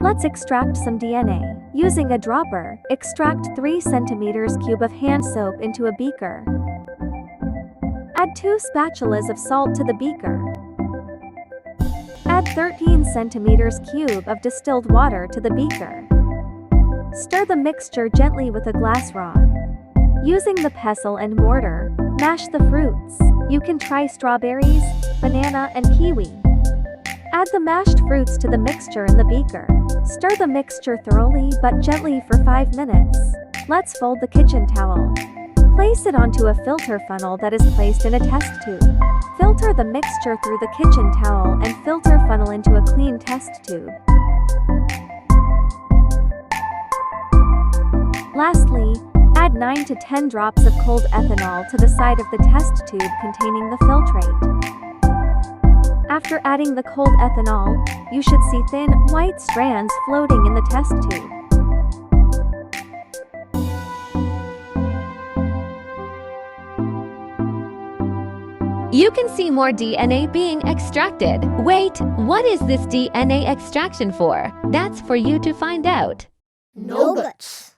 Let's extract some DNA. Using a dropper, extract 3 centimeters cube of hand soap into a beaker. Add 2 spatulas of salt to the beaker. Add 13 centimeters cube of distilled water to the beaker. Stir the mixture gently with a glass rod. Using the pestle and mortar, mash the fruits. You can try strawberries, banana, and kiwi. Add the mashed fruits to the mixture in the beaker. Stir the mixture thoroughly but gently for 5 minutes. Let's fold the kitchen towel. Place it onto a filter funnel that is placed in a test tube. Filter the mixture through the kitchen towel and filter funnel into a clean test tube. Lastly, add 9 to 10 drops of cold ethanol to the side of the test tube containing the filtrate. After adding the cold ethanol, you should see thin, white strands floating in the test tube. You can see more DNA being extracted. Wait, what is this DNA extraction for? That's for you to find out. Knowgets.